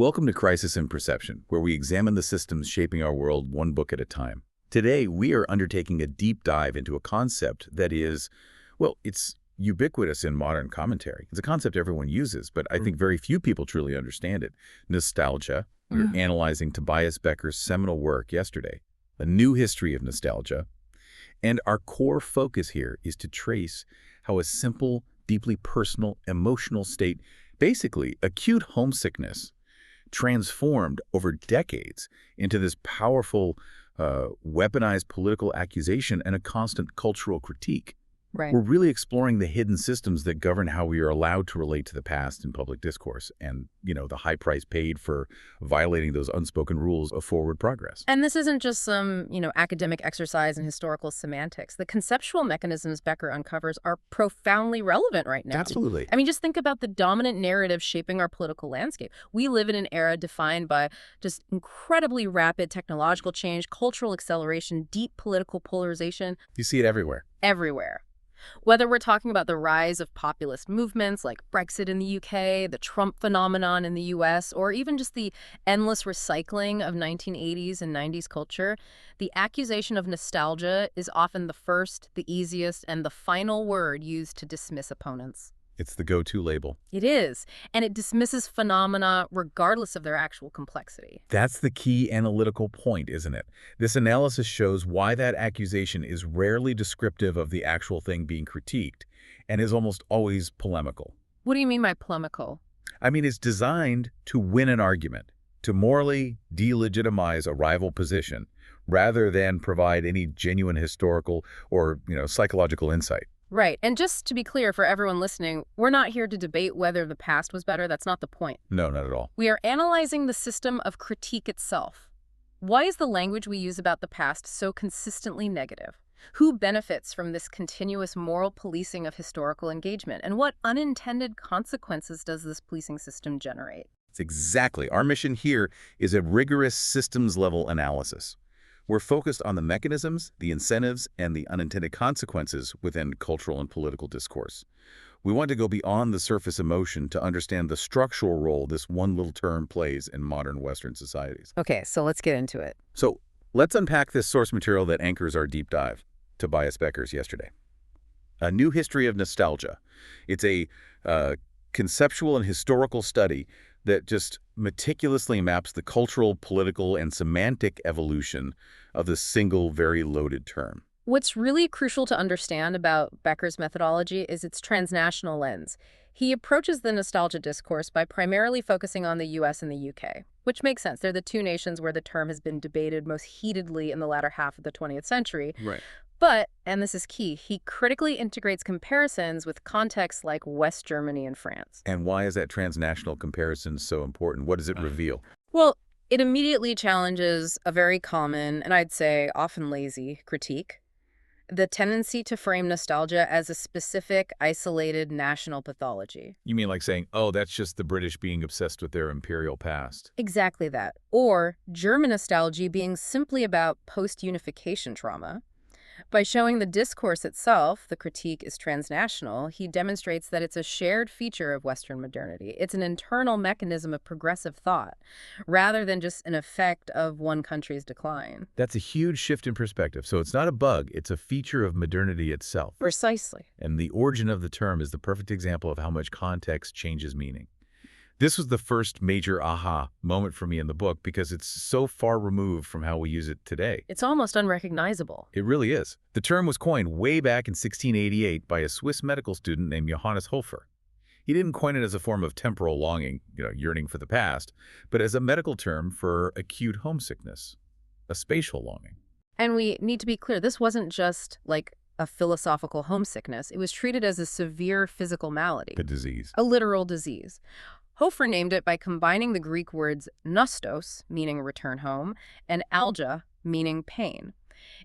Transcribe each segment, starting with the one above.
Welcome to Crisis in Perception, where we examine the systems shaping our world one book at a time. Today, we are undertaking a deep dive into a concept that is, well, it's ubiquitous in modern commentary. It's a concept everyone uses, but I think very few people truly understand it. Nostalgia. We were analyzing Tobias Becker's seminal work yesterday, A New History of Nostalgia. And our core focus here is to trace how a simple, deeply personal, emotional state, basically acute homesickness, transformed over decades into this powerful, weaponized political accusation and a constant cultural critique. Right. We're really exploring the hidden systems that govern how we are allowed to relate to the past in public discourse and, the high price paid for violating those unspoken rules of forward progress. And this isn't just some, academic exercise in historical semantics. The conceptual mechanisms Becker uncovers are profoundly relevant right now. Absolutely. I mean, just think about the dominant narrative shaping our political landscape. We live in an era defined by just incredibly rapid technological change, cultural acceleration, deep political polarization. You see it everywhere. Everywhere. Whether we're talking about the rise of populist movements like Brexit in the UK, the Trump phenomenon in the US, or even just the endless recycling of 1980s and 90s culture, the accusation of nostalgia is often the first, the easiest, and the final word used to dismiss opponents. It's the go-to label. It is, and it dismisses phenomena regardless of their actual complexity. That's the key analytical point, isn't it? This analysis shows why that accusation is rarely descriptive of the actual thing being critiqued and is almost always polemical. What do you mean by polemical? I mean, it's designed to win an argument, to morally delegitimize a rival position, rather than provide any genuine historical or, psychological insight. Right. And just to be clear for everyone listening, we're not here to debate whether the past was better. That's not the point. No, not at all. We are analyzing the system of critique itself. Why is the language we use about the past so consistently negative? Who benefits from this continuous moral policing of historical engagement? And what unintended consequences does this policing system generate? It's exactly. Our mission here is a rigorous systems-level analysis. We're focused on the mechanisms, the incentives, and the unintended consequences within cultural and political discourse. We want to go beyond the surface emotion to understand the structural role this one little term plays in modern Western societies. Okay, so let's get into it. So let's unpack this source material that anchors our deep dive, Tobias Becker's yesterday. A New History of Nostalgia. It's a conceptual and historical study that just meticulously maps the cultural, political, and semantic evolution of this single, very loaded term. What's really crucial to understand about Becker's methodology is its transnational lens. He approaches the nostalgia discourse by primarily focusing on the US and the UK, which makes sense. They're the two nations where the term has been debated most heatedly in the latter half of the 20th century. Right. But, and this is key, he critically integrates comparisons with contexts like West Germany and France. And why is that transnational comparison so important? What does it reveal? Well, it immediately challenges a very common, and I'd say often lazy, critique. The tendency to frame nostalgia as a specific, isolated national pathology. You mean like saying, oh, that's just the British being obsessed with their imperial past? Exactly that. Or German nostalgia being simply about post-unification trauma. By showing the discourse itself, the critique is transnational, he demonstrates that it's a shared feature of Western modernity. It's an internal mechanism of progressive thought, rather than just an effect of one country's decline. That's a huge shift in perspective. So it's not a bug, it's a feature of modernity itself. Precisely. And the origin of the term is the perfect example of how much context changes meaning. This was the first major aha moment for me in the book because it's so far removed from how we use it today. It's almost unrecognizable. It really is. The term was coined way back in 1688 by a Swiss medical student named Johannes Hofer. He didn't coin it as a form of temporal longing, yearning for the past, but as a medical term for acute homesickness, a spatial longing. And we need to be clear, this wasn't just like a philosophical homesickness. It was treated as a severe physical malady. A disease. A literal disease. Hofer named it by combining the Greek words nostos, meaning return home, and algia, meaning pain.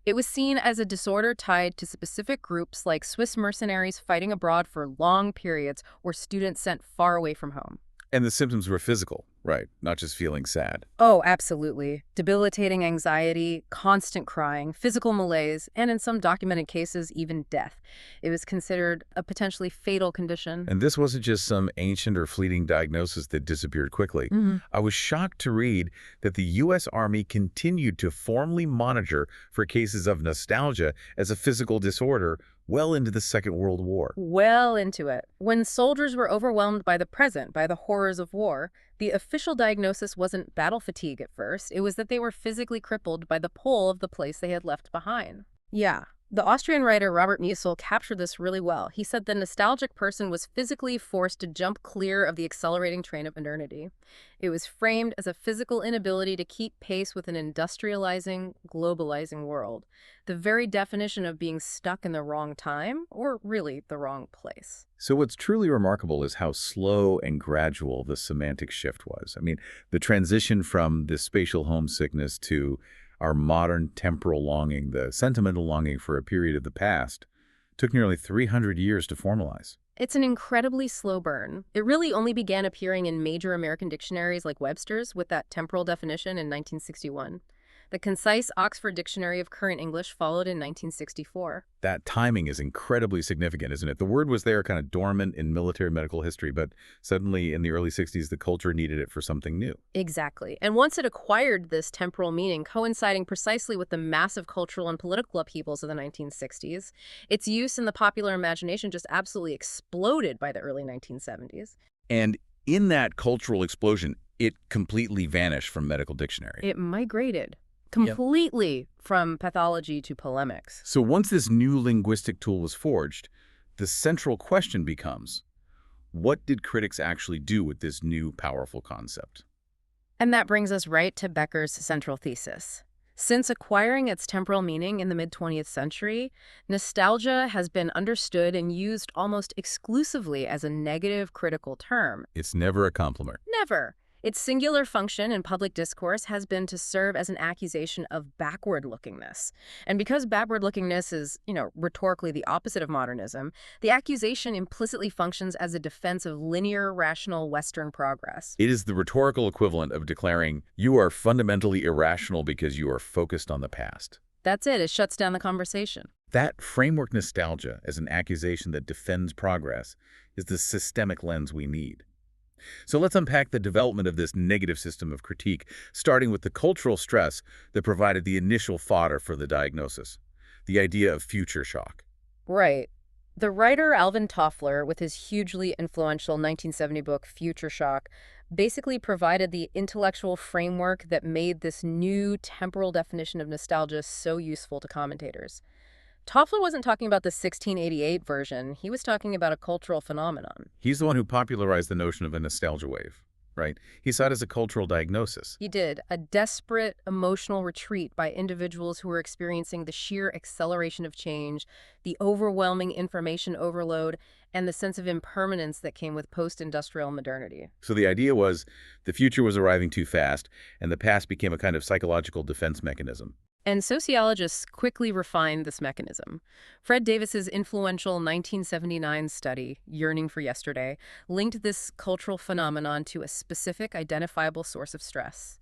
It was seen as a disorder tied to specific groups like Swiss mercenaries fighting abroad for long periods or students sent far away from home. And the symptoms were physical. Right, not just feeling sad. Oh, absolutely. Debilitating anxiety, constant crying, physical malaise, and in some documented cases, even death. It was considered a potentially fatal condition. And this wasn't just some ancient or fleeting diagnosis that disappeared quickly. Mhm. I was shocked to read that the U.S. Army continued to formally monitor for cases of nostalgia as a physical disorder well into the Second World War. Well into it. When soldiers were overwhelmed by the present, by the horrors of war, the official diagnosis wasn't battle fatigue at first. It was that they were physically crippled by the pull of the place they had left behind. Yeah. The Austrian writer Robert Musil captured this really well. He said the nostalgic person was physically forced to jump clear of the accelerating train of modernity. It was framed as a physical inability to keep pace with an industrializing, globalizing world. The very definition of being stuck in the wrong time, or really the wrong place. So what's truly remarkable is how slow and gradual the semantic shift was. I mean, the transition from this spatial homesickness to our modern temporal longing, the sentimental longing for a period of the past, took nearly 300 years to formalize. It's an incredibly slow burn. It really only began appearing in major American dictionaries like Webster's with that temporal definition in 1961. The concise Oxford Dictionary of Current English followed in 1964. That timing is incredibly significant, isn't it? The word was there kind of dormant in military medical history, but suddenly in the early 60s, the culture needed it for something new. Exactly. And once it acquired this temporal meaning, coinciding precisely with the massive cultural and political upheavals of the 1960s, its use in the popular imagination just absolutely exploded by the early 1970s. And in that cultural explosion, it completely vanished from medical dictionary. It migrated completely from pathology to polemics. So once this new linguistic tool was forged, the central question becomes, what did critics actually do with this new powerful concept? And that brings us right to Becker's central thesis. Since acquiring its temporal meaning in the mid-20th century, nostalgia has been understood and used almost exclusively as a negative critical term. It's never a compliment. Never. Its singular function in public discourse has been to serve as an accusation of backward-lookingness. And because backward-lookingness is, rhetorically the opposite of modernism, the accusation implicitly functions as a defense of linear, rational Western progress. It is the rhetorical equivalent of declaring, you are fundamentally irrational because you are focused on the past. That's it. It shuts down the conversation. That framework nostalgia as an accusation that defends progress is the systemic lens we need. So let's unpack the development of this negative system of critique, starting with the cultural stress that provided the initial fodder for the diagnosis, the idea of future shock. Right. The writer Alvin Toffler, with his hugely influential 1970 book Future Shock, basically provided the intellectual framework that made this new temporal definition of nostalgia so useful to commentators. Toffler wasn't talking about the 1688 version. He was talking about a cultural phenomenon. He's the one who popularized the notion of a nostalgia wave, right? He saw it as a cultural diagnosis. He did. A desperate emotional retreat by individuals who were experiencing the sheer acceleration of change, the overwhelming information overload, and the sense of impermanence that came with post-industrial modernity. So the idea was the future was arriving too fast, and the past became a kind of psychological defense mechanism. And sociologists quickly refined this mechanism. Fred Davis's influential 1979 study, Yearning for Yesterday, linked this cultural phenomenon to a specific identifiable source of stress.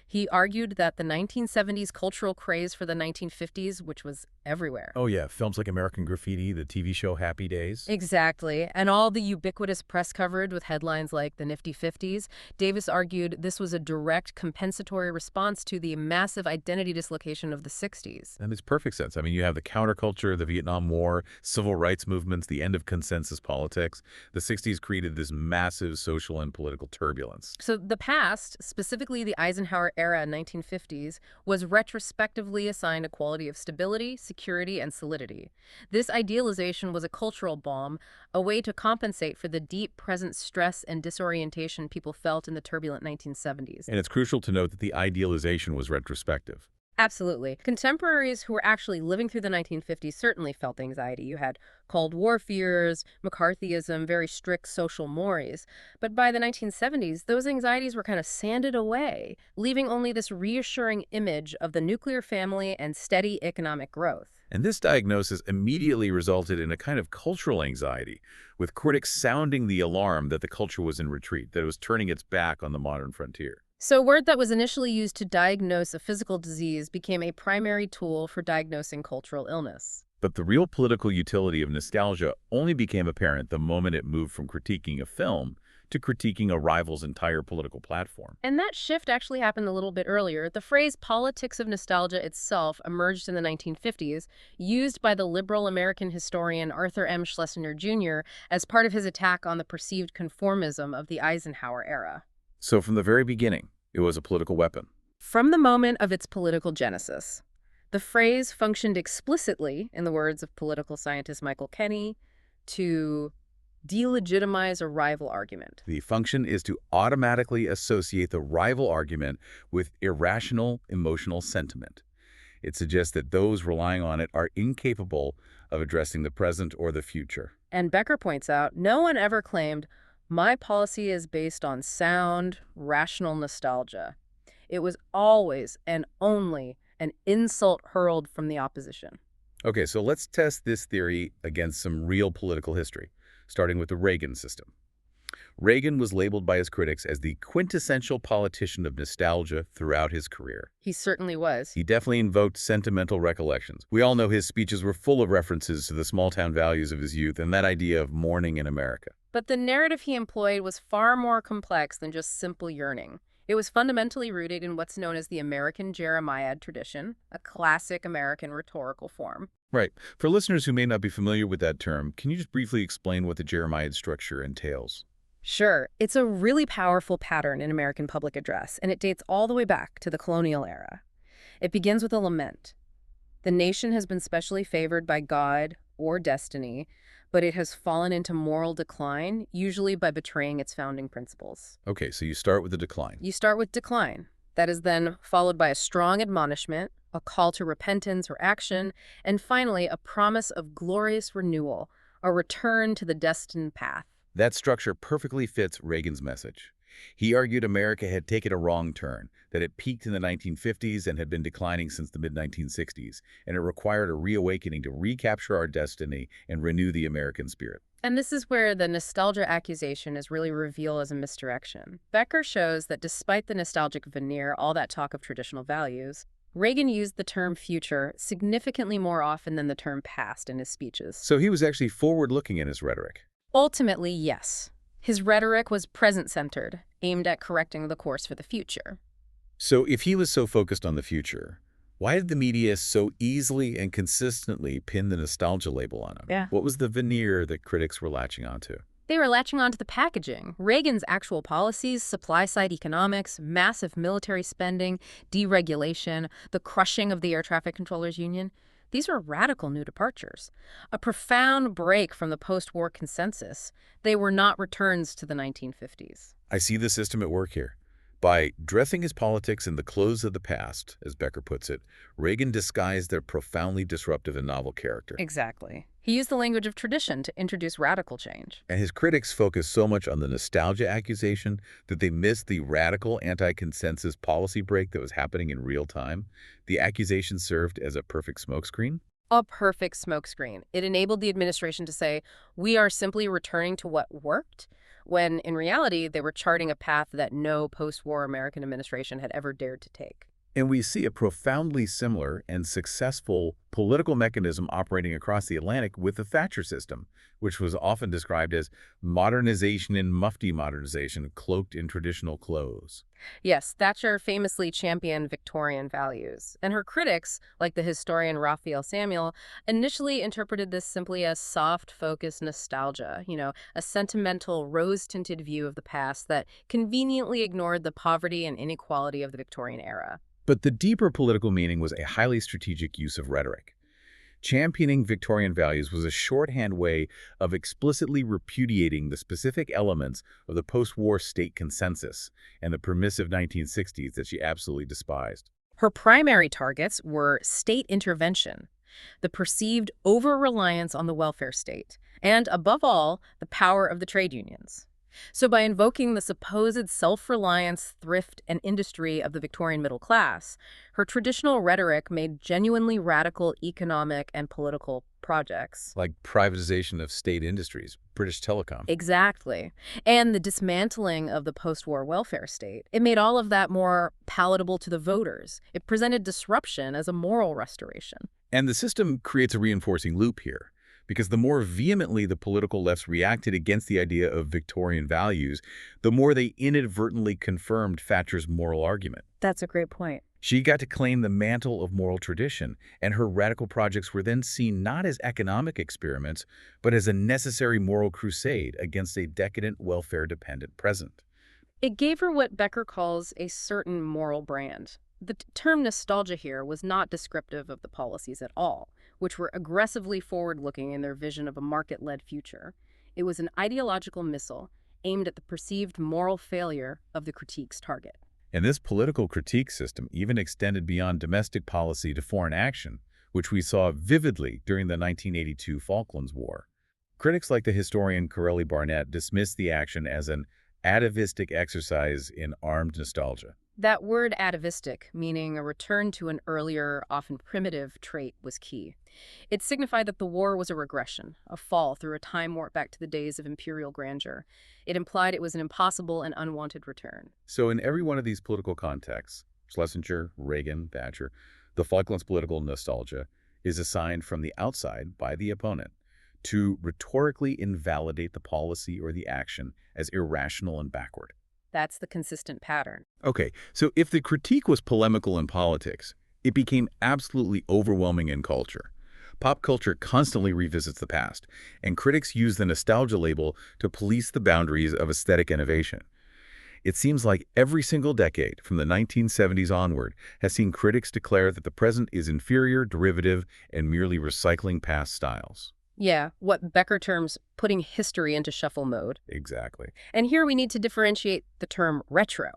He argued that the 1970s cultural craze for the 1950s, which was everywhere. Oh yeah, films like American Graffiti, the TV show Happy Days. Exactly. And all the ubiquitous press coverage with headlines like the Nifty 50s, Davis argued this was a direct compensatory response to the massive identity dislocation of the 60s. That makes perfect sense. I mean, you have the counterculture, the Vietnam War, civil rights movements, the end of consensus politics. The 60s created this massive social and political turbulence. So the past, specifically the Eisenhower era 1950s, was retrospectively assigned a quality of stability, security, and solidity. This idealization was a cultural balm, a way to compensate for the deep present stress and disorientation people felt in the turbulent 1970s. And it's crucial to note that the idealization was retrospective. Absolutely. Contemporaries who were actually living through the 1950s certainly felt anxiety. You had Cold War fears, McCarthyism, very strict social mores. But by the 1970s, those anxieties were kind of sanded away, leaving only this reassuring image of the nuclear family and steady economic growth. And this diagnosis immediately resulted in a kind of cultural anxiety, with critics sounding the alarm that the culture was in retreat, that it was turning its back on the modern frontier. So, a word that was initially used to diagnose a physical disease became a primary tool for diagnosing cultural illness. But the real political utility of nostalgia only became apparent the moment it moved from critiquing a film to critiquing a rival's entire political platform. And that shift actually happened a little bit earlier. The phrase politics of nostalgia itself emerged in the 1950s, used by the liberal American historian Arthur M. Schlesinger Jr. as part of his attack on the perceived conformism of the Eisenhower era. So from the very beginning, it was a political weapon. From the moment of its political genesis, the phrase functioned explicitly, in the words of political scientist Michael Kenny, to delegitimize a rival argument. The function is to automatically associate the rival argument with irrational emotional sentiment. It suggests that those relying on it are incapable of addressing the present or the future. And Becker points out, no one ever claimed, my policy is based on sound, rational nostalgia. It was always and only an insult hurled from the opposition. Okay, so let's test this theory against some real political history, starting with the Reagan system. Reagan was labeled by his critics as the quintessential politician of nostalgia throughout his career. He certainly was. He definitely invoked sentimental recollections. We all know his speeches were full of references to the small-town values of his youth and that idea of mourning in America. But the narrative he employed was far more complex than just simple yearning. It was fundamentally rooted in what's known as the American Jeremiad tradition, a classic American rhetorical form. Right. For listeners who may not be familiar with that term, can you just briefly explain what the Jeremiad structure entails? Sure, it's a really powerful pattern in American public address, and it dates all the way back to the colonial era. It begins with a lament. The nation has been specially favored by God or destiny, but it has fallen into moral decline, usually by betraying its founding principles. Okay, so you start with the decline. You start with decline. That is then followed by a strong admonishment, a call to repentance or action, and finally a promise of glorious renewal, a return to the destined path. That structure perfectly fits Reagan's message. He argued America had taken a wrong turn, that it peaked in the 1950s and had been declining since the mid-1960s, and it required a reawakening to recapture our destiny and renew the American spirit. And this is where the nostalgia accusation is really revealed as a misdirection. Becker shows that despite the nostalgic veneer, all that talk of traditional values, Reagan used the term future significantly more often than the term past in his speeches. So he was actually forward-looking in his rhetoric. Ultimately, yes. His rhetoric was present-centered, aimed at correcting the course for the future. So if he was so focused on the future, why did the media so easily and consistently pin the nostalgia label on him? Yeah. What was the veneer that critics were latching onto? They were latching onto the packaging. Reagan's actual policies, supply-side economics, massive military spending, deregulation, the crushing of the air traffic controllers union. These were radical new departures, a profound break from the post-war consensus. They were not returns to the 1950s. I see the system at work here. By dressing his politics in the clothes of the past, as Becker puts it, Reagan disguised their profoundly disruptive and novel character. Exactly. He used the language of tradition to introduce radical change. And his critics focused so much on the nostalgia accusation that they missed the radical anti-consensus policy break that was happening in real time. The accusation served as a perfect smokescreen. A perfect smokescreen. It enabled the administration to say, we are simply returning to what worked, when in reality, they were charting a path that no post-war American administration had ever dared to take. And we see a profoundly similar and successful political mechanism operating across the Atlantic with the Thatcher system, which was often described as modernization and mufti modernization cloaked in traditional clothes. Yes, Thatcher famously championed Victorian values, and her critics, like the historian Raphael Samuel, initially interpreted this simply as soft-focused nostalgia, a sentimental, rose-tinted view of the past that conveniently ignored the poverty and inequality of the Victorian era. But the deeper political meaning was a highly strategic use of rhetoric. Championing Victorian values was a shorthand way of explicitly repudiating the specific elements of the post-war state consensus and the permissive 1960s that she absolutely despised. Her primary targets were state intervention, the perceived over-reliance on the welfare state, and, above all, the power of the trade unions. So by invoking the supposed self-reliance, thrift, and industry of the Victorian middle class, her traditional rhetoric made genuinely radical economic and political projects. Like privatization of state industries, British Telecom. Exactly. And the dismantling of the post-war welfare state. It made all of that more palatable to the voters. It presented disruption as a moral restoration. And the system creates a reinforcing loop here, because the more vehemently the political lefts reacted against the idea of Victorian values, the more they inadvertently confirmed Thatcher's moral argument. That's a great point. She got to claim the mantle of moral tradition, and her radical projects were then seen not as economic experiments, but as a necessary moral crusade against a decadent, welfare-dependent present. It gave her what Becker calls a certain moral brand. The term nostalgia here was not descriptive of the policies at all, which were aggressively forward-looking in their vision of a market-led future. It was an ideological missile aimed at the perceived moral failure of the critique's target. And this political critique system even extended beyond domestic policy to foreign action, which we saw vividly during the 1982 Falklands War. Critics like the historian Corelli Barnett dismissed the action as an atavistic exercise in armed nostalgia. That word atavistic, meaning a return to an earlier, often primitive trait, was key. It signified that the war was a regression, a fall through a time warp back to the days of imperial grandeur. It implied it was an impossible and unwanted return. So in every one of these political contexts, Schlesinger, Reagan, Thatcher, the Falklands political nostalgia is assigned from the outside by the opponent to rhetorically invalidate the policy or the action as irrational and backward. That's the consistent pattern. Okay, so if the critique was polemical in politics, it became absolutely overwhelming in culture. Pop culture constantly revisits the past, and critics use the nostalgia label to police the boundaries of aesthetic innovation. It seems like every single decade, from the 1970s onward, has seen critics declare that the present is inferior, derivative, and merely recycling past styles. Yeah, what Becker terms putting history into shuffle mode. Exactly. And here we need to differentiate the term retro.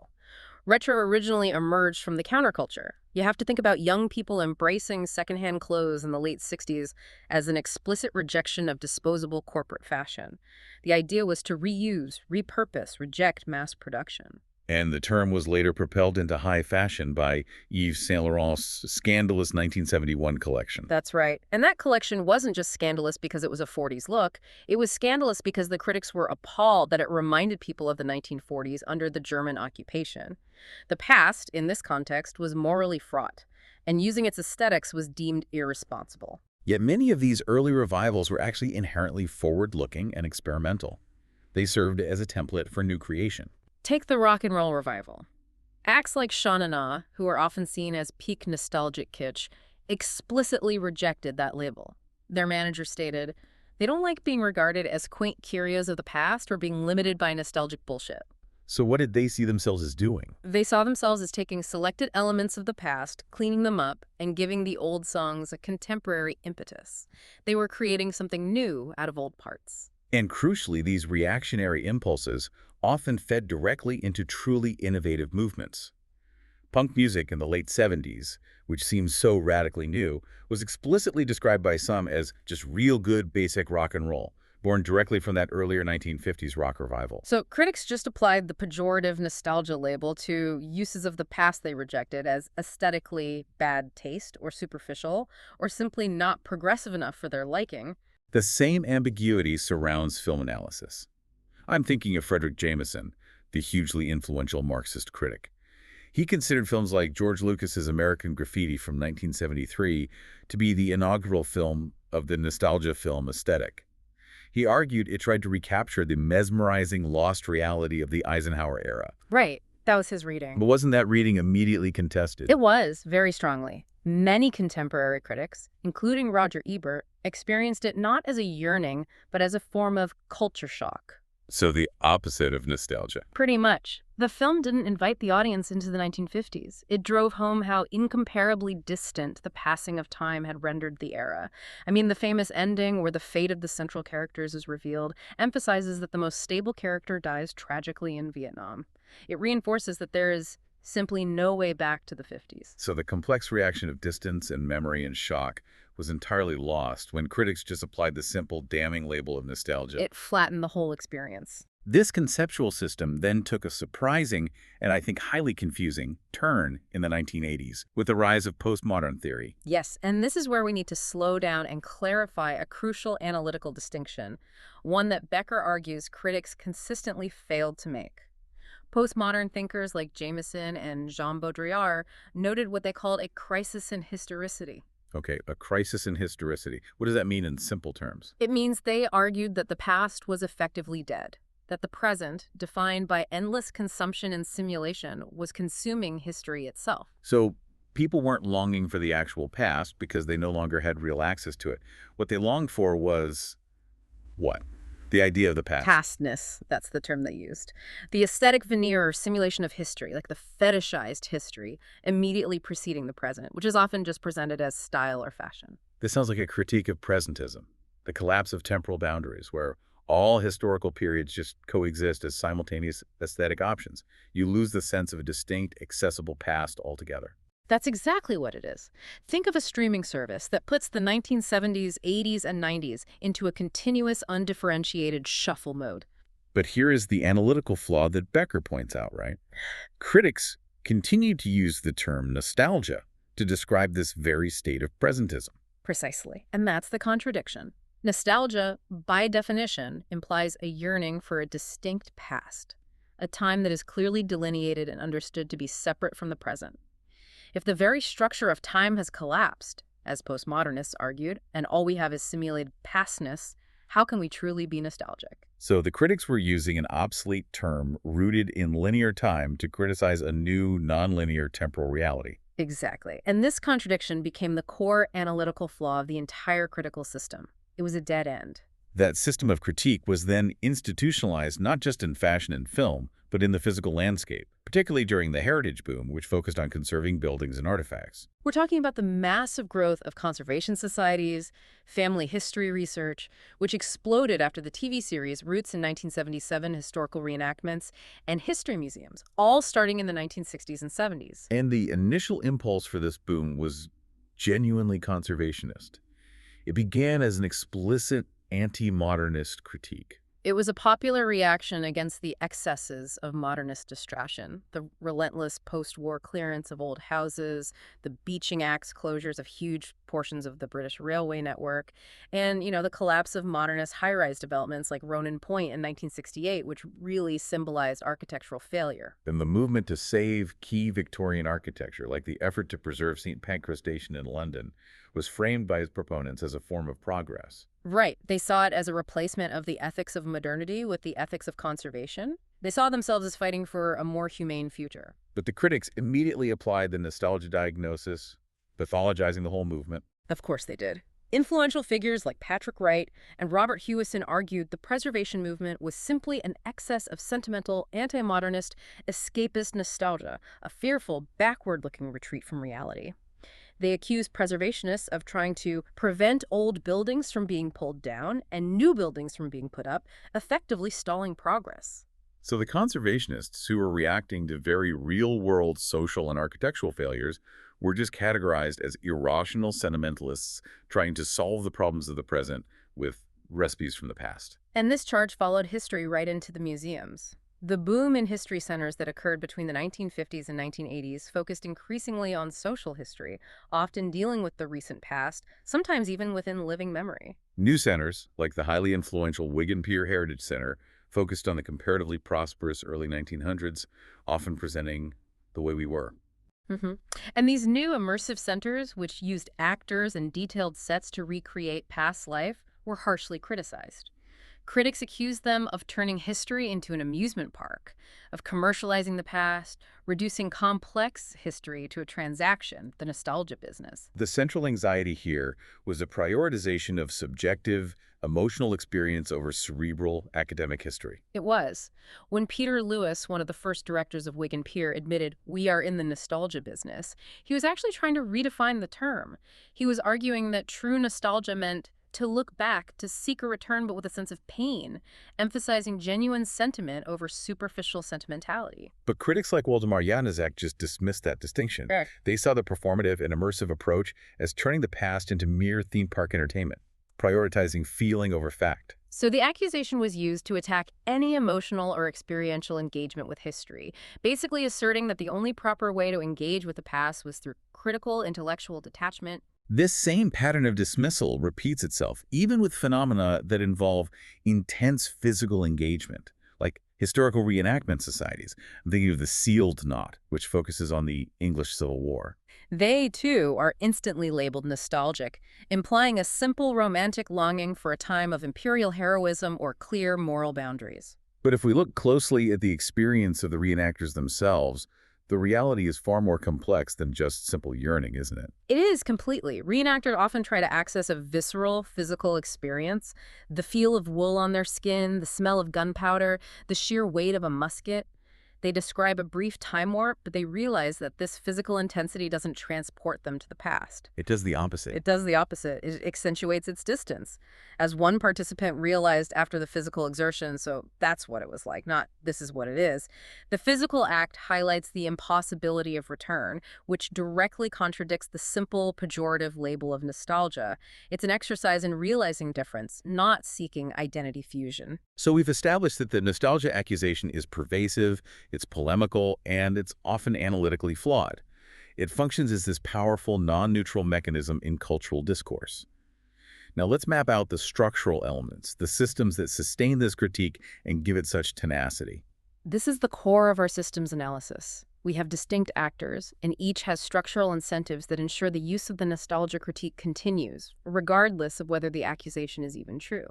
Retro originally emerged from the counterculture. You have to think about young people embracing secondhand clothes in the late 60s as an explicit rejection of disposable corporate fashion. The idea was to reuse, repurpose, reject mass production. And the term was later propelled into high fashion by Yves Saint Laurent's scandalous 1971 collection. That's right. And that collection wasn't just scandalous because it was a 40s look. It was scandalous because the critics were appalled that it reminded people of the 1940s under the German occupation. The past, in this context, was morally fraught, and using its aesthetics was deemed irresponsible. Yet many of these early revivals were actually inherently forward-looking and experimental. They served as a template for new creation. Take the rock and roll revival. Acts like Sha Na Na, who are often seen as peak nostalgic kitsch, explicitly rejected that label. Their manager stated, they don't like being regarded as quaint curios of the past or being limited by nostalgic bullshit. So what did they see themselves as doing? They saw themselves as taking selected elements of the past, cleaning them up, and giving the old songs a contemporary impetus. They were creating something new out of old parts. And crucially, these reactionary impulses often fed directly into truly innovative movements. Punk music in the late 70s, which seems so radically new, was explicitly described by some as just real good basic rock and roll, born directly from that earlier 1950s rock revival. So critics just applied the pejorative nostalgia label to uses of the past they rejected as aesthetically bad taste or superficial, or simply not progressive enough for their liking. The same ambiguity surrounds film analysis. I'm thinking of Frederick Jameson, the hugely influential Marxist critic. He considered films like George Lucas's American Graffiti from 1973 to be the inaugural film of the nostalgia film aesthetic. He argued it tried to recapture the mesmerizing lost reality of the Eisenhower era. Right. That was his reading. But wasn't that reading immediately contested? It was, very strongly. Many contemporary critics, including Roger Ebert, experienced it not as a yearning, but as a form of culture shock. So the opposite of nostalgia. Pretty much. The film didn't invite the audience into the 1950s. It drove home how incomparably distant the passing of time had rendered the era. I mean, the famous ending where the fate of the central characters is revealed emphasizes that the most stable character dies tragically in Vietnam. It reinforces that there is Simply no way back to the 50s. So the complex reaction of distance and memory and shock was entirely lost when critics just applied the simple, damning label of nostalgia. It flattened the whole experience. This conceptual system then took a surprising, and I think highly confusing, turn in the 1980s with the rise of postmodern theory. Yes, and this is where we need to slow down and clarify a crucial analytical distinction, one that Becker argues critics consistently failed to make. Postmodern thinkers like Jameson and Jean Baudrillard noted what they called a crisis in historicity. Okay, a crisis in historicity. What does that mean in simple terms? It means they argued that the past was effectively dead, that the present, defined by endless consumption and simulation, was consuming history itself. So people weren't longing for the actual past because they no longer had real access to it. What they longed for was what? The idea of the past. Pastness, that's the term they used. The aesthetic veneer or simulation of history, like the fetishized history, immediately preceding the present, which is often just presented as style or fashion. This sounds like a critique of presentism, the collapse of temporal boundaries, where all historical periods just coexist as simultaneous aesthetic options. You lose the sense of a distinct, accessible past altogether. That's exactly what it is. Think of a streaming service that puts the 1970s, 80s, and 90s into a continuous, undifferentiated shuffle mode. But here is the analytical flaw that Becker points out, right? Critics continue to use the term nostalgia to describe this very state of presentism. Precisely. And that's the contradiction. Nostalgia, by definition, implies a yearning for a distinct past, a time that is clearly delineated and understood to be separate from the present. If the very structure of time has collapsed, as postmodernists argued, and all we have is simulated pastness, how can we truly be nostalgic? So the critics were using an obsolete term rooted in linear time to criticize a new, nonlinear temporal reality. Exactly. And this contradiction became the core analytical flaw of the entire critical system. It was a dead end. That system of critique was then institutionalized not just in fashion and film, but in the physical landscape, particularly during the heritage boom, which focused on conserving buildings and artifacts. We're talking about the massive growth of conservation societies, family history research, which exploded after the TV series Roots in 1977, historical reenactments, and history museums, all starting in the 1960s and 70s. And the initial impulse for this boom was genuinely conservationist. It began as an explicit anti-modernist critique. It was a popular reaction against the excesses of modernist distraction, the relentless post-war clearance of old houses, the beaching axe closures of huge portions of the British railway network, and, the collapse of modernist high-rise developments like Ronan Point in 1968, which really symbolized architectural failure. And the movement to save key Victorian architecture, like the effort to preserve St. Pancras Station in London, was framed by its proponents as a form of progress. Right. They saw it as a replacement of the ethics of modernity with the ethics of conservation. They saw themselves as fighting for a more humane future. But the critics immediately applied the nostalgia diagnosis, pathologizing the whole movement. Of course they did. Influential figures like Patrick Wright and Robert Hewison argued the preservation movement was simply an excess of sentimental, anti-modernist, escapist nostalgia, a fearful, backward-looking retreat from reality. They accused preservationists of trying to prevent old buildings from being pulled down and new buildings from being put up, effectively stalling progress. So the conservationists, who were reacting to very real-world social and architectural failures, were just categorized as irrational sentimentalists trying to solve the problems of the present with recipes from the past. And this charge followed history right into the museums. The boom in history centers that occurred between the 1950s and 1980s focused increasingly on social history, often dealing with the recent past, sometimes even within living memory. New centers, like the highly influential Wigan Pier Heritage Center, focused on the comparatively prosperous early 1900s, often presenting the way we were. And these new immersive centers, which used actors and detailed sets to recreate past life, were harshly criticized. Critics accused them of turning history into an amusement park, of commercializing the past, reducing complex history to a transaction, the nostalgia business. The central anxiety here was a prioritization of subjective, emotional experience over cerebral academic history. It was. When Peter Lewis, one of the first directors of Wigan Pier, admitted, "We are in the nostalgia business," he was actually trying to redefine the term. He was arguing that true nostalgia meant to look back, to seek a return but with a sense of pain, emphasizing genuine sentiment over superficial sentimentality. But critics like Waldemar Janaszak just dismissed that distinction. Correct. They saw the performative and immersive approach as turning the past into mere theme park entertainment, prioritizing feeling over fact. So the accusation was used to attack any emotional or experiential engagement with history, basically asserting that the only proper way to engage with the past was through critical intellectual detachment. This same pattern of dismissal repeats itself, even with phenomena that involve intense physical engagement, like historical reenactment societies. I'm thinking of the Sealed Knot, which focuses on the English Civil War. They, too, are instantly labeled nostalgic, implying a simple romantic longing for a time of imperial heroism or clear moral boundaries. But if we look closely at the experience of the reenactors themselves, the reality is far more complex than just simple yearning, isn't it? It is completely. Reenactors often try to access a visceral, physical experience, the feel of wool on their skin, the smell of gunpowder, the sheer weight of a musket. They describe a brief time warp, but they realize that this physical intensity doesn't transport them to the past. It does the opposite. It does the opposite. It accentuates its distance. As one participant realized after the physical exertion, so that's what it was like, not this is what it is. The physical act highlights the impossibility of return, which directly contradicts the simple, pejorative label of nostalgia. It's an exercise in realizing difference, not seeking identity fusion. So we've established that the nostalgia accusation is pervasive, it's polemical, and it's often analytically flawed. It functions as this powerful, non-neutral mechanism in cultural discourse. Now let's map out the structural elements, the systems that sustain this critique and give it such tenacity. This is the core of our systems analysis. We have distinct actors, and each has structural incentives that ensure the use of the nostalgia critique continues, regardless of whether the accusation is even true.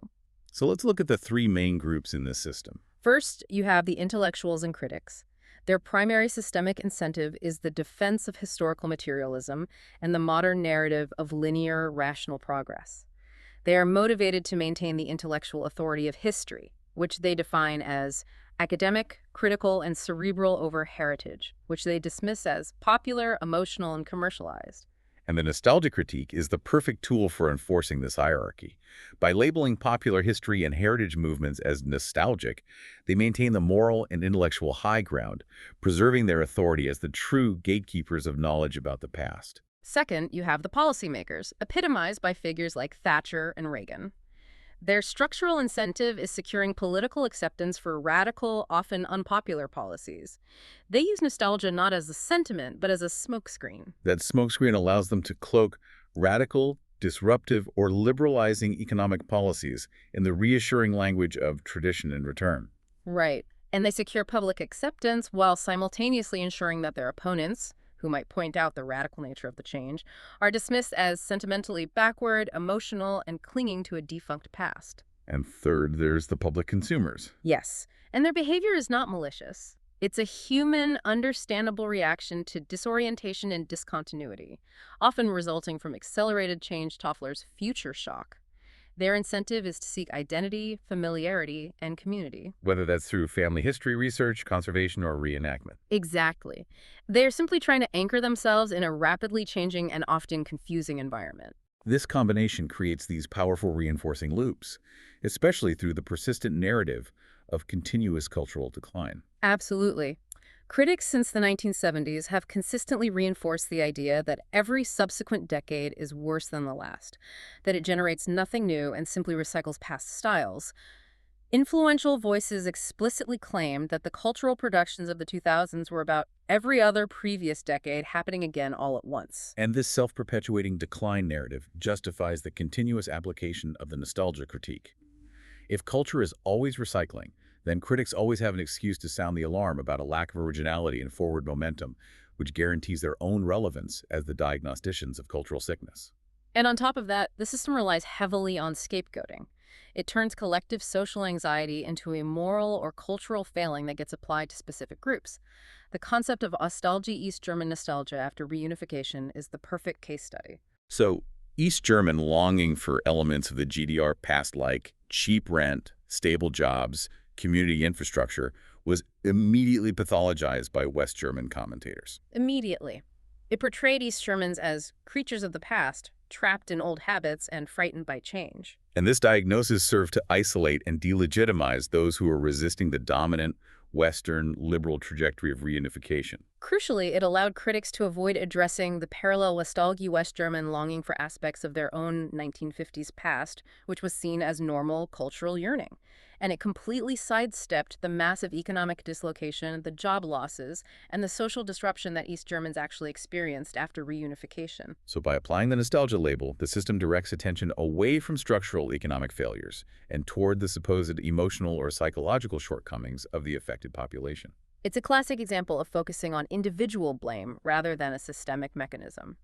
So let's look at the three main groups in this system. First, you have the intellectuals and critics. Their primary systemic incentive is the defense of historical materialism and the modern narrative of linear, rational progress. They are motivated to maintain the intellectual authority of history, which they define as academic, critical, and cerebral over heritage, which they dismiss as popular, emotional, and commercialized. And the nostalgia critique is the perfect tool for enforcing this hierarchy. By labeling popular history and heritage movements as nostalgic, they maintain the moral and intellectual high ground, preserving their authority as the true gatekeepers of knowledge about the past. Second, you have the policymakers, epitomized by figures like Thatcher and Reagan. Their structural incentive is securing political acceptance for radical, often unpopular policies. They use nostalgia not as a sentiment, but as a smokescreen. That smokescreen allows them to cloak radical, disruptive, or liberalizing economic policies in the reassuring language of tradition and return. Right. And they secure public acceptance while simultaneously ensuring that their opponents, who might point out the radical nature of the change, are dismissed as sentimentally backward, emotional, and clinging to a defunct past. And third, there's the public consumers. Yes, and their behavior is not malicious. It's a human, understandable reaction to disorientation and discontinuity, often resulting from accelerated change Toffler's future shock. Their incentive is to seek identity, familiarity, and community. Whether that's through family history research, conservation, or reenactment. Exactly. They're simply trying to anchor themselves in a rapidly changing and often confusing environment. This combination creates these powerful reinforcing loops, especially through the persistent narrative of continuous cultural decline. Absolutely. Critics since the 1970s have consistently reinforced the idea that every subsequent decade is worse than the last, that it generates nothing new and simply recycles past styles. Influential voices explicitly claimed that the cultural productions of the 2000s were about every other previous decade happening again all at once. And this self-perpetuating decline narrative justifies the continuous application of the nostalgia critique. If culture is always recycling, then critics always have an excuse to sound the alarm about a lack of originality and forward momentum, which guarantees their own relevance as the diagnosticians of cultural sickness. And on top of that, the system relies heavily on scapegoating. It turns collective social anxiety into a moral or cultural failing that gets applied to specific groups. The concept of Ostalgie East German nostalgia after reunification is the perfect case study. So, East German longing for elements of the GDR past like cheap rent, stable jobs, community infrastructure was immediately pathologized by West German commentators. Immediately. It portrayed East Germans as creatures of the past trapped in old habits and frightened by change. And this diagnosis served to isolate and delegitimize those who were resisting the dominant Western liberal trajectory of reunification. Crucially, it allowed critics to avoid addressing the parallel nostalgia West German longing for aspects of their own 1950s past, which was seen as normal cultural yearning. And it completely sidestepped the massive economic dislocation, the job losses, and the social disruption that East Germans actually experienced after reunification. So by applying the nostalgia label, the system directs attention away from structural economic failures and toward the supposed emotional or psychological shortcomings of the affected population. It's a classic example of focusing on individual blame rather than a systemic mechanism.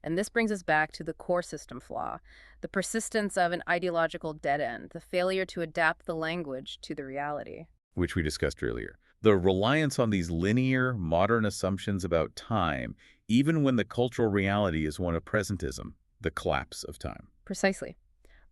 And this brings us back to the core system flaw, the persistence of an ideological dead end, the failure to adapt the language to the reality. Which we discussed earlier. The reliance on these linear, modern assumptions about time, even when the cultural reality is one of presentism, the collapse of time. Precisely.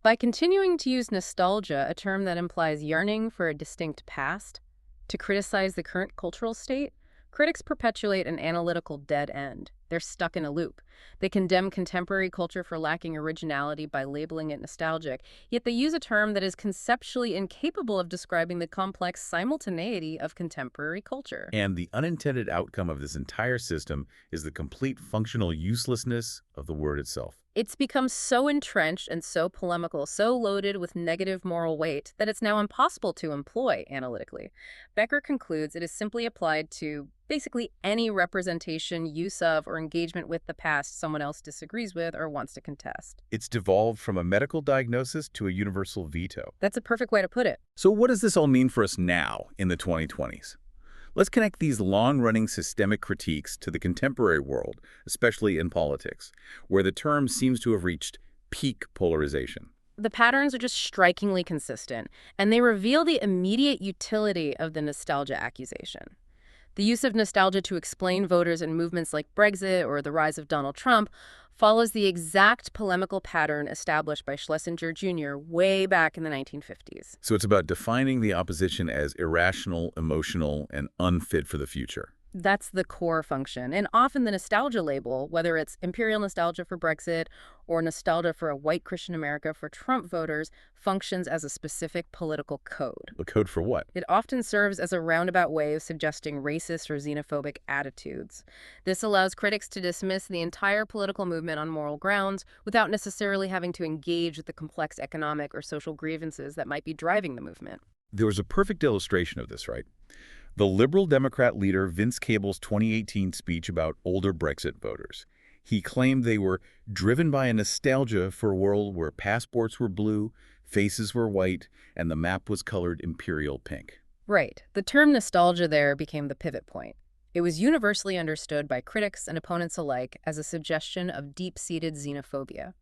By continuing to use nostalgia, a term that implies yearning for a distinct past, to criticize the current cultural state, critics perpetuate an analytical dead end. They're stuck in a loop. They condemn contemporary culture for lacking originality by labeling it nostalgic, yet they use a term that is conceptually incapable of describing the complex simultaneity of contemporary culture. And the unintended outcome of this entire system is the complete functional uselessness of the word itself. It's become so entrenched and so polemical, so loaded with negative moral weight, that it's now impossible to employ analytically. Becker concludes it is simply applied to basically any representation, use of, or engagement with the past someone else disagrees with or wants to contest. It's devolved from a medical diagnosis to a universal veto. That's a perfect way to put it. So what does this all mean for us now in the 2020s? Let's connect these long-running systemic critiques to the contemporary world, especially in politics, where the term seems to have reached peak polarization. The patterns are just strikingly consistent, and they reveal the immediate utility of the nostalgia accusation. The use of nostalgia to explain voters in movements like Brexit or the rise of Donald Trump follows the exact polemical pattern established by Schlesinger Jr. way back in the 1950s. So it's about defining the opposition as irrational, emotional, and unfit for the future. That's the core function. And often the nostalgia label, whether it's imperial nostalgia for Brexit or nostalgia for a white Christian America for Trump voters, functions as a specific political code. A code for what? It often serves as a roundabout way of suggesting racist or xenophobic attitudes. This allows critics to dismiss the entire political movement on moral grounds without necessarily having to engage with the complex economic or social grievances that might be driving the movement. There was a perfect illustration of this, right? The Liberal Democrat leader Vince Cable's 2018 speech about older Brexit voters. He claimed they were driven by a nostalgia for a world where passports were blue, faces were white, and the map was colored imperial pink. Right. The term nostalgia there became the pivot point. It was universally understood by critics and opponents alike as a suggestion of deep-seated xenophobia.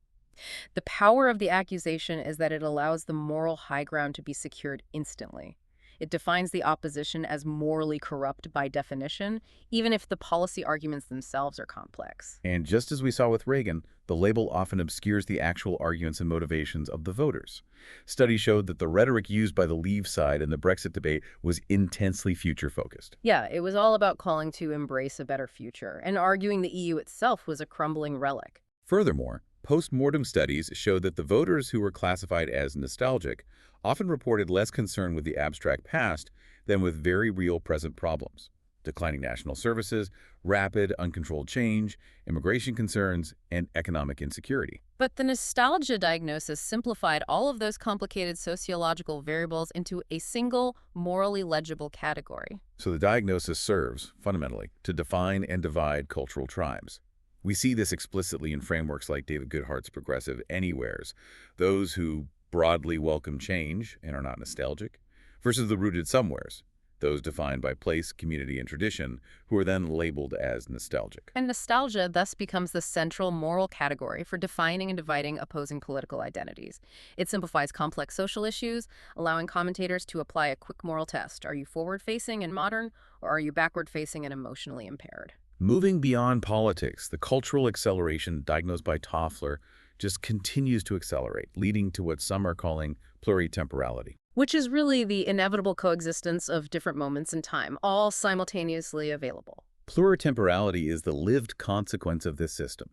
The power of the accusation is that it allows the moral high ground to be secured instantly. It defines the opposition as morally corrupt by definition, even if the policy arguments themselves are complex. And just as we saw with Reagan, the label often obscures the actual arguments and motivations of the voters. Studies showed that the rhetoric used by the Leave side in the Brexit debate was intensely future-focused. Yeah, it was all about calling to embrace a better future and arguing the EU itself was a crumbling relic. Furthermore, post-mortem studies showed that the voters who were classified as nostalgic often reported less concern with the abstract past than with very real present problems: declining national services, rapid, uncontrolled change, immigration concerns, and economic insecurity. But the nostalgia diagnosis simplified all of those complicated sociological variables into a single, morally legible category. So the diagnosis serves, fundamentally, to define and divide cultural tribes. We see this explicitly in frameworks like David Goodhart's progressive anywheres, those who broadly welcome change and are not nostalgic, versus the rooted somewheres, those defined by place, community, and tradition, who are then labeled as nostalgic. And nostalgia thus becomes the central moral category for defining and dividing opposing political identities. It simplifies complex social issues, allowing commentators to apply a quick moral test. Are you forward-facing and modern, or are you backward-facing and emotionally impaired? Moving beyond politics, the cultural acceleration diagnosed by Toffler just continues to accelerate, leading to what some are calling pluritemporality. Which is really the inevitable coexistence of different moments in time, all simultaneously available. Pluritemporality is the lived consequence of this system.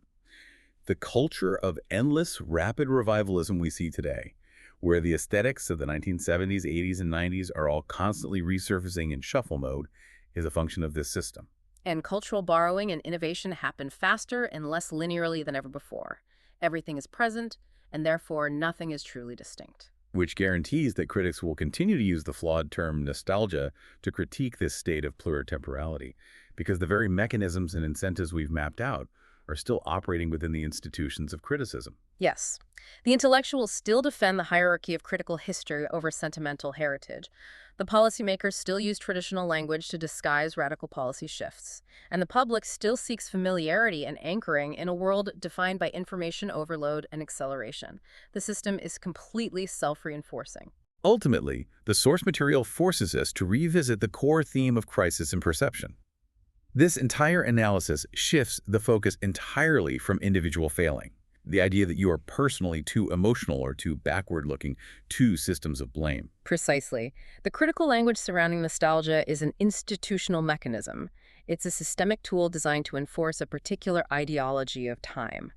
The culture of endless, rapid revivalism we see today, where the aesthetics of the 1970s, 80s, and 90s are all constantly resurfacing in shuffle mode, is a function of this system. And cultural borrowing and innovation happen faster and less linearly than ever before. Everything is present, and therefore nothing is truly distinct. Which guarantees that critics will continue to use the flawed term nostalgia to critique this state of pluritemporality, because the very mechanisms and incentives we've mapped out are still operating within the institutions of criticism. Yes, the intellectuals still defend the hierarchy of critical history over sentimental heritage. The policymakers still use traditional language to disguise radical policy shifts. And the public still seeks familiarity and anchoring in a world defined by information overload and acceleration. The system is completely self-reinforcing. Ultimately, the source material forces us to revisit the core theme of crisis and perception. This entire analysis shifts the focus entirely from individual failing, the idea that you are personally too emotional or too backward-looking, to systems of blame. Precisely. The critical language surrounding nostalgia is an institutional mechanism. It's a systemic tool designed to enforce a particular ideology of time,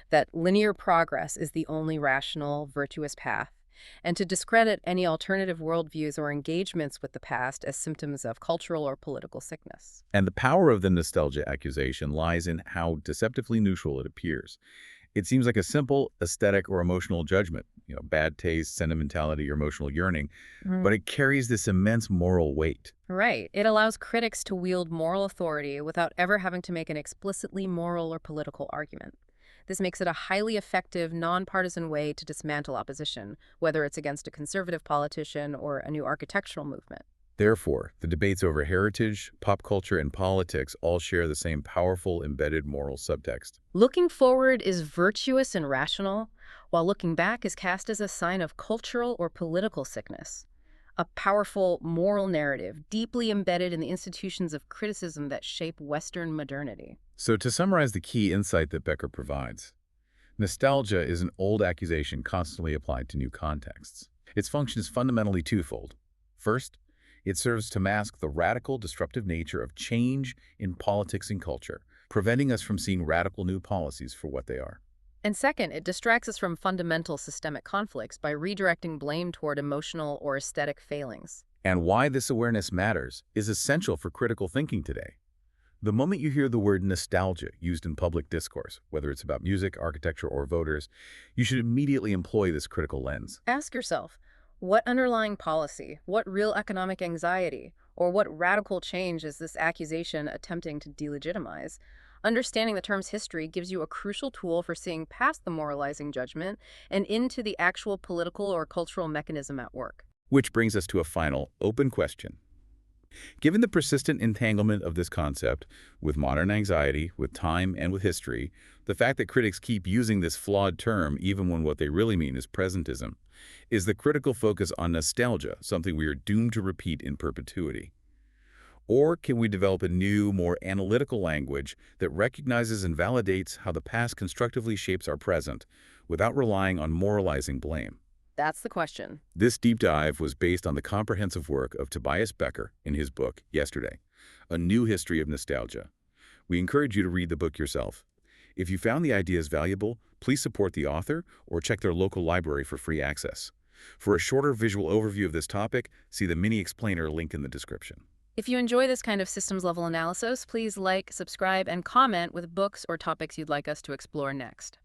that linear progress is the only rational, virtuous path, and to discredit any alternative worldviews or engagements with the past as symptoms of cultural or political sickness. And the power of the nostalgia accusation lies in how deceptively neutral it appears. It seems like a simple aesthetic or emotional judgment, bad taste, sentimentality, or emotional yearning, but it carries this immense moral weight. Right. It allows critics to wield moral authority without ever having to make an explicitly moral or political argument. This makes it a highly effective, nonpartisan way to dismantle opposition, whether it's against a conservative politician or a new architectural movement. Therefore, the debates over heritage, pop culture, and politics all share the same powerful, embedded moral subtext. Looking forward is virtuous and rational, while looking back is cast as a sign of cultural or political sickness. A powerful moral narrative deeply embedded in the institutions of criticism that shape Western modernity. So to summarize the key insight that Becker provides, nostalgia is an old accusation constantly applied to new contexts. Its function is fundamentally twofold. First, it serves to mask the radical, disruptive nature of change in politics and culture, preventing us from seeing radical new policies for what they are. And second, it distracts us from fundamental systemic conflicts by redirecting blame toward emotional or aesthetic failings. And why this awareness matters is essential for critical thinking today. The moment you hear the word nostalgia used in public discourse, whether it's about music, architecture, or voters, you should immediately employ this critical lens. Ask yourself, what underlying policy, what real economic anxiety, or what radical change is this accusation attempting to delegitimize? Understanding the term's history gives you a crucial tool for seeing past the moralizing judgment and into the actual political or cultural mechanism at work. Which brings us to a final, open question. Given the persistent entanglement of this concept with modern anxiety, with time, and with history, the fact that critics keep using this flawed term even when what they really mean is presentism, is the critical focus on nostalgia something we are doomed to repeat in perpetuity? Or can we develop a new, more analytical language that recognizes and validates how the past constructively shapes our present without relying on moralizing blame? That's the question. This deep dive was based on the comprehensive work of Tobias Becker in his book, Yesterday, A New History of Nostalgia. We encourage you to read the book yourself. If you found the ideas valuable, please support the author or check their local library for free access. For a shorter visual overview of this topic, see the mini explainer link in the description. If you enjoy this kind of systems-level analysis, please like, subscribe, and comment with books or topics you'd like us to explore next.